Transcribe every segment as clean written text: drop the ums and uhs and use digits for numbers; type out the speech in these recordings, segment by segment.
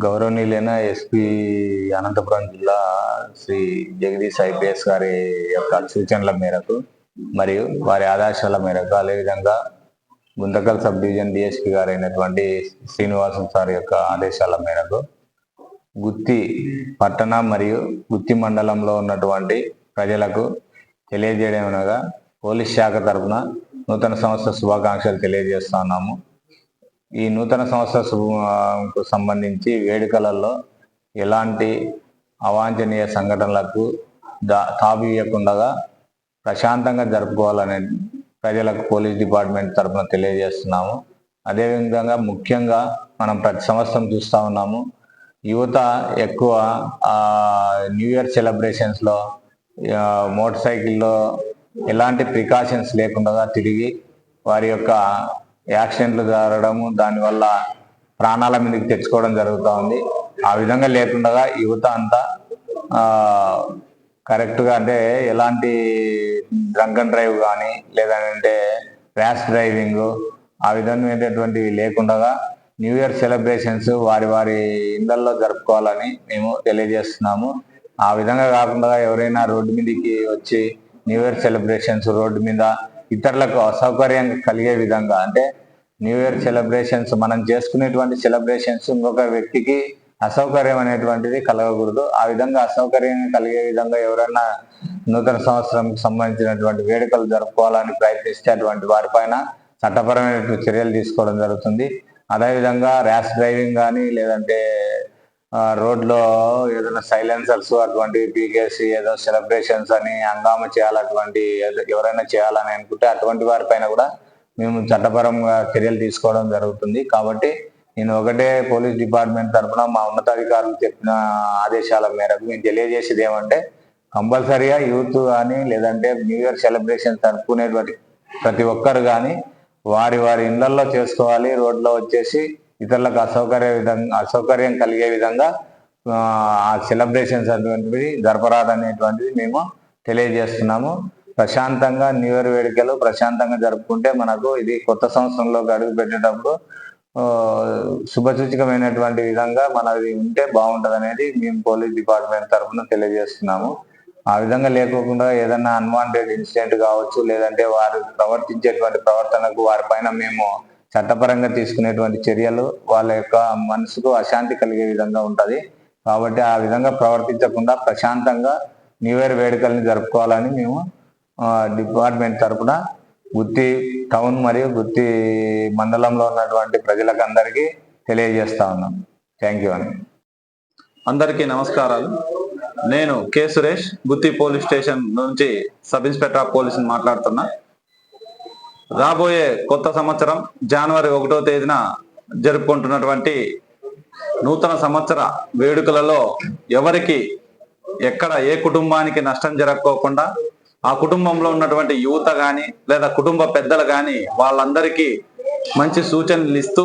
గౌరవనీయులైన ఎస్పీ అనంతపురం జిల్లా శ్రీ జగదీష్ ఐపీఎస్ గారి యొక్క సూచనల మేరకు మరియు వారి ఆదేశాల మేరకు, అదేవిధంగా గుంతకల్ సబ్ డివిజన్ డిఎస్పీ గారు అయినటువంటి శ్రీనివాసన్ సార్ యొక్క ఆదేశాల మేరకు గుత్తి పట్టణ మరియు గుత్తి మండలంలో ఉన్నటువంటి ప్రజలకు తెలియజేయడం అనగా పోలీస్ శాఖ తరఫున నూతన సంవత్సర శుభాకాంక్షలు తెలియజేస్తున్నాము. ఈ నూతన సంవత్సర సంబంధించి వేడుకలలో ఎలాంటి అవాంఛనీయ సంఘటనలకు తావియకుండా ప్రశాంతంగా జరుపుకోవాలనే ప్రజలకు పోలీస్ డిపార్ట్మెంట్ తరఫున తెలియజేస్తున్నాము. అదేవిధంగా ముఖ్యంగా మనం ప్రతి సంవత్సరం చూస్తూ ఉన్నాము, యువత ఎక్కువ న్యూ ఇయర్ సెలబ్రేషన్స్లో మోటార్ సైకిల్లో ఎలాంటి ప్రికాషన్స్ లేకుండా తిరిగి వారి యొక్క యాక్సిడెంట్లు జరగడము, దానివల్ల ప్రాణాల మీదకి తెచ్చుకోవడం జరుగుతూ ఉంది. ఆ విధంగా లేకుండా యువత అంతా కరెక్ట్గా, అంటే ఎలాంటి డ్రంక్ అండ్ డ్రైవ్ కానీ లేదంటే ర్యాష్ డ్రైవింగ్ ఆ విధమైనటువంటివి లేకుండా న్యూ ఇయర్ సెలబ్రేషన్స్ వారి వారి ఇళ్లలో జరుపుకోవాలని మేము తెలియజేస్తున్నాము. ఆ విధంగా కాకుండా ఎవరైనా రోడ్డు మీదకి వచ్చి న్యూ ఇయర్ సెలబ్రేషన్స్ రోడ్డు మీద ఇతరులకు అసౌకర్యం కలిగే విధంగా, అంటే న్యూ ఇయర్ సెలబ్రేషన్స్ మనం చేసుకునేటువంటి సెలబ్రేషన్స్ ఇంకొక వ్యక్తికి అసౌకర్యం అనేటువంటిది కలగకూడదు. ఆ విధంగా అసౌకర్యం కలిగే విధంగా ఎవరైనా నూతన సంవత్సరంకి సంబంధించినటువంటి వేడుకలు జరుపుకోవాలని ప్రయత్నిస్తే అటువంటి వారిపైన చట్టపరమైన చర్యలు తీసుకోవడం జరుగుతుంది. అదేవిధంగా ర్యాష్ డ్రైవింగ్ కానీ లేదంటే రోడ్లో ఏదైనా సైలెన్సర్స్ అటువంటివి పీకేసి ఏదో సెలబ్రేషన్స్ అని హంగామా చేయాలటువంటి ఎవరైనా చేయాలని అనుకుంటే అటువంటి వారిపైన కూడా మేము చట్టపరంగా చర్యలు తీసుకోవడం జరుగుతుంది. కాబట్టి నేను ఒకటే పోలీస్ డిపార్ట్మెంట్ తరఫున మా ఉన్నతాధికారులు చెప్పిన ఆదేశాల మేరకు మేము తెలియజేసేది ఏమంటే, కంపల్సరీగా యూత్ కానీ లేదంటే న్యూ ఇయర్ సెలబ్రేషన్ జరుపుకునేటువంటి ప్రతి ఒక్కరు కానీ వారి వారి ఇళ్లలో చేసుకోవాలి. రోడ్లో వచ్చేసి ఇతరులకు అసౌకర్యం కలిగే విధంగా ఆ సెలబ్రేషన్స్ అటువంటివి జరపరాదనేటువంటిది మేము తెలియజేస్తున్నాము. ప్రశాంతంగా న్యూ ఇయర్ వేడుకలు ప్రశాంతంగా జరుపుకుంటే మనకు ఇది కొత్త సంవత్సరంలోకి అడుగు పెట్టేటప్పుడు శుభసూచకమైనటువంటి విధంగా మనది ఉంటే బాగుంటుంది అనేది మేము పోలీస్ డిపార్ట్మెంట్ తరఫున తెలియజేస్తున్నాము. ఆ విధంగా లేకోకుండా ఏదైనా అన్వాంటెడ్ ఇన్సిడెంట్ కావచ్చు, లేదంటే వారు ప్రవర్తించేటువంటి ప్రవర్తనకు వారిపైన మేము చట్టపరంగా తీసుకునేటువంటి చర్యలు వాళ్ళ యొక్క మనసుకు అశాంతి కలిగే విధంగా ఉంటుంది. కాబట్టి ఆ విధంగా ప్రవర్తించకుండా ప్రశాంతంగా న్యూ ఇయర్ వేడుకల్ని జరుపుకోవాలని మేము డిపార్ట్మెంట్ తరఫున గుత్తి టౌన్ మరియు గుత్తి మండలంలో ఉన్నటువంటి ప్రజలకు అందరికీ తెలియజేస్తా ఉన్నాం. థ్యాంక్ యూ అండి. అందరికీ నమస్కారాలు. నేను కె సురేష్, గుత్తి పోలీస్ స్టేషన్ నుంచి సబ్ ఇన్స్పెక్టర్ ఆఫ్ పోలీసుని మాట్లాడుతున్నా. రాబోయే కొత్త సంవత్సరం జనవరి 1వ తేదీన జరుపుకుంటున్నటువంటి నూతన సంవత్సర వేడుకలలో ఎవరికి ఎక్కడ ఏ కుటుంబానికి నష్టం జరగకోకుండా ఆ కుటుంబంలో ఉన్నటువంటి యువత కానీ లేదా కుటుంబ పెద్దలు కానీ వాళ్ళందరికీ మంచి సూచనలు ఇస్తూ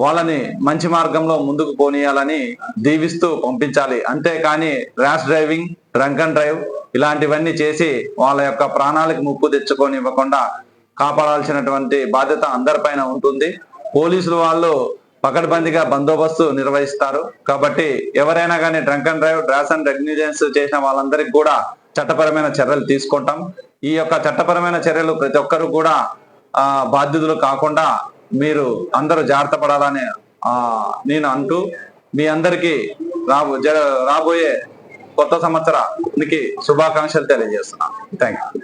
వాళ్ళని మంచి మార్గంలో ముందుకు పోనీయాలని దీవిస్తూ పంపించాలి. అంతేకాని rash driving, drunk and drive ఇలాంటివన్నీ చేసి వాళ్ళ యొక్క ప్రాణాలకు ముప్పు తెచ్చుకొని ఇవ్వకుండా కాపాడాల్సినటువంటి బాధ్యత అందరిపైన ఉంటుంది. పోలీసులు వాళ్ళు పకడ్బందీగా బందోబస్తు నిర్వహిస్తారు. కాబట్టి ఎవరైనా కానీ drunk and drive, rash and negligence చేసిన వాళ్ళందరికీ కూడా చట్టపరమైన చర్యలు తీసుకుంటాం. ఈ యొక్క చట్టపరమైన చర్యలు ప్రతి ఒక్కరు కూడా బాధ్యతలు కాకుండా మీరు అందరూ జాగ్రత్త పడాలని నేను అంటూ మీ అందరికీ రాబోయే కొత్త సంవత్సరానికి శుభాకాంక్షలు తెలియజేస్తున్నాను. Thank you.